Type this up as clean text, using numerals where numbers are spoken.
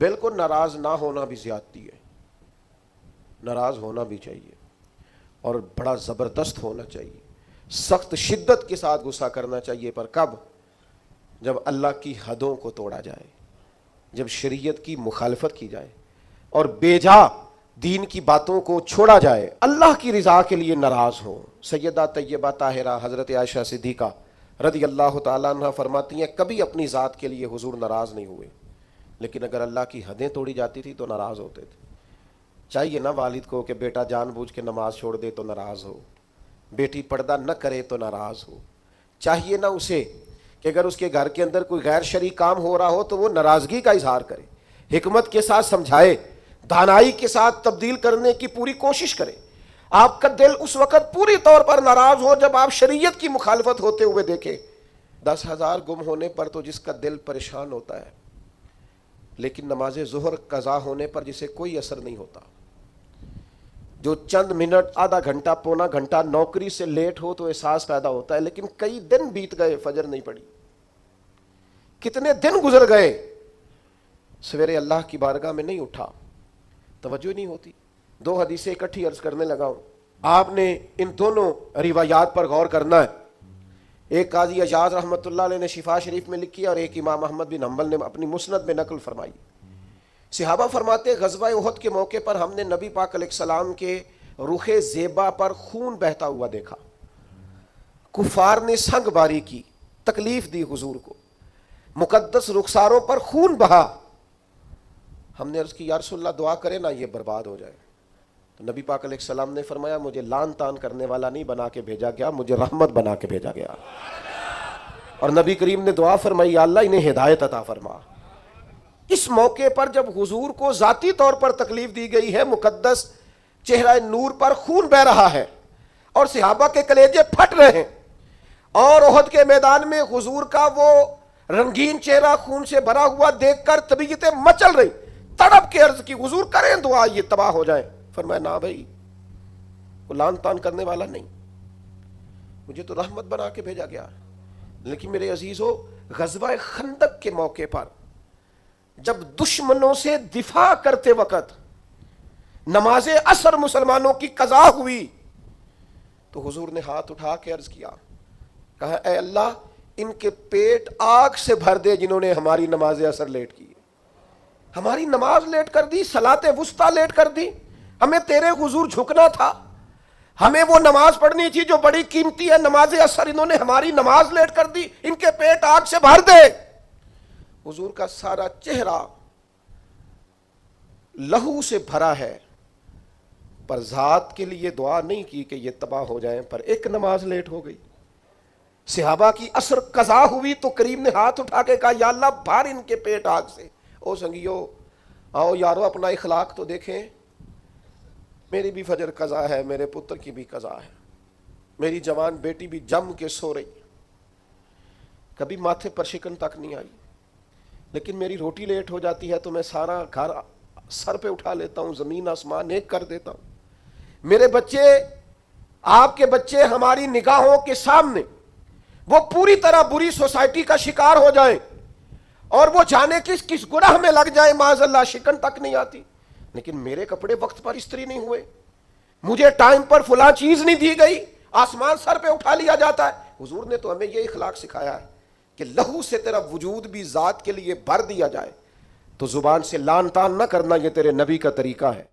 بالکل ناراض نہ ہونا بھی زیادتی ہے، ناراض ہونا بھی چاہیے اور بڑا زبردست ہونا چاہیے، سخت شدت کے ساتھ غصہ کرنا چاہیے، پر کب؟ جب اللہ کی حدوں کو توڑا جائے، جب شریعت کی مخالفت کی جائے اور بے جا دین کی باتوں کو چھوڑا جائے، اللہ کی رضا کے لیے ناراض ہو۔ سیدہ طیبہ طاہرہ حضرت عائشہ صدیقہ رضی اللہ تعالیٰ عنہ فرماتی ہیں کبھی اپنی ذات کے لیے حضور ناراض نہیں ہوئے، لیکن اگر اللہ کی حدیں توڑی جاتی تھی تو ناراض ہوتے تھے۔ چاہیے نا والد کو کہ بیٹا جان بوجھ کے نماز چھوڑ دے تو ناراض ہو، بیٹی پردہ نہ کرے تو ناراض ہو، چاہیے نا اسے کہ اگر اس کے گھر کے اندر کوئی غیر شرعی کام ہو رہا ہو تو وہ ناراضگی کا اظہار کرے، حکمت کے ساتھ سمجھائے، دانائی کے ساتھ تبدیل کرنے کی پوری کوشش کرے۔ آپ کا دل اس وقت پوری طور پر ناراض ہو جب آپ شریعت کی مخالفت ہوتے ہوئے دیکھیں۔ 10,000 گم ہونے پر تو جس کا دل پریشان ہوتا ہے، لیکن نماز ظہر قضا ہونے پر جسے کوئی اثر نہیں ہوتا، جو چند منٹ، آدھا گھنٹہ، پونا گھنٹہ نوکری سے لیٹ ہو تو احساس پیدا ہوتا ہے، لیکن کئی دن بیت گئے فجر نہیں پڑی، کتنے دن گزر گئے سویرے اللہ کی بارگاہ میں نہیں اٹھا، توجہ نہیں ہوتی۔ 2 حدیثیں اکٹھی عرض کرنے لگا ہوں، آپ نے ان دونوں روایات پر غور کرنا ہے۔ ایک قاضی اعجاز رحمۃ اللہ علیہ نے شفا شریف میں لکھی اور ایک امام احمد بن حنبل نے اپنی مسند میں نقل فرمائی۔ صحابہ فرماتے غزوہ احد کے موقع پر ہم نے نبی پاک علیہ السلام کے رخ زیبا پر خون بہتا ہوا دیکھا، کفار نے سنگ باری کی، تکلیف دی حضور کو، مقدس رخساروں پر خون بہا۔ ہم نے عرض کی یا رسول اللہ دعا کرے نا یہ برباد ہو جائے، تو نبی پاک علیہ السلام نے فرمایا مجھے لان تان کرنے والا نہیں بنا کے بھیجا گیا، مجھے رحمت بنا کے بھیجا گیا۔ اور نبی کریم نے دعا فرمائی یا اللہ انہیں ہدایت عطا فرما۔ اس موقع پر جب حضور کو ذاتی طور پر تکلیف دی گئی ہے، مقدس چہرہ نور پر خون بہ رہا ہے اور صحابہ کے کلیجے پھٹ رہے ہیں، اور احد کے میدان میں حضور کا وہ رنگین چہرہ خون سے بھرا ہوا دیکھ کر طبیعتیں مچل رہی، تڑپ کے عرض کی حضور کریں دعا یہ تباہ ہو جائے۔ فرمایا نہ بھائی، وہ لان تان کرنے والا نہیں، مجھے تو رحمت بنا کے بھیجا گیا۔ لیکن میرے عزیزو، غزوہ خندق کے موقع پر جب دشمنوں سے دفاع کرتے وقت نماز عصر مسلمانوں کی قضا ہوئی تو حضور نے ہاتھ اٹھا کے عرض کیا، کہا اے اللہ ان کے پیٹ آگ سے بھر دے جنہوں نے ہماری نماز عصر لیٹ کی، ہماری نماز لیٹ کر دی، صلاۃ وسطیٰ لیٹ کر دی، ہمیں تیرے حضور جھکنا تھا، ہمیں وہ نماز پڑھنی تھی جو بڑی قیمتی ہے، نماز عصر انہوں نے ہماری نماز لیٹ کر دی، ان کے پیٹ آگ سے بھر دے۔ حضور کا سارا چہرہ لہو سے بھرا ہے، پر ذات کے لیے دعا نہیں کی کہ یہ تباہ ہو جائیں، پر ایک نماز لیٹ ہو گئی۔ صحابہ کی عصر قضا ہوئی تو کریم نے ہاتھ اٹھا کے کہا یا اللہ بھر ان کے پیٹ آگ سے۔ او سنگیو، آؤ یارو اپنا اخلاق تو دیکھیں، میری بھی فجر قضا ہے، میرے پتر کی بھی قضا ہے، میری جوان بیٹی بھی جم کے سو رہی، کبھی ماتھے پر شکن تک نہیں آئی، لیکن میری روٹی لیٹ ہو جاتی ہے تو میں سارا گھر سر پہ اٹھا لیتا ہوں، زمین آسمان ایک کر دیتا ہوں۔ میرے بچے، آپ کے بچے ہماری نگاہوں کے سامنے وہ پوری طرح بری سوسائٹی کا شکار ہو جائیں اور وہ جانے کس کس گناہ میں لگ جائیں، معاذ اللہ شکن تک نہیں آتی، لیکن میرے کپڑے وقت پر استری نہیں ہوئے، مجھے ٹائم پر فلاں چیز نہیں دی گئی، آسمان سر پہ اٹھا لیا جاتا ہے۔ حضور نے تو ہمیں یہ اخلاق سکھایا ہے کہ لہو سے تیرا وجود بھی ذات کے لیے بھر دیا جائے، تو زبان سے لان تان نہ کرنا، یہ تیرے نبی کا طریقہ ہے۔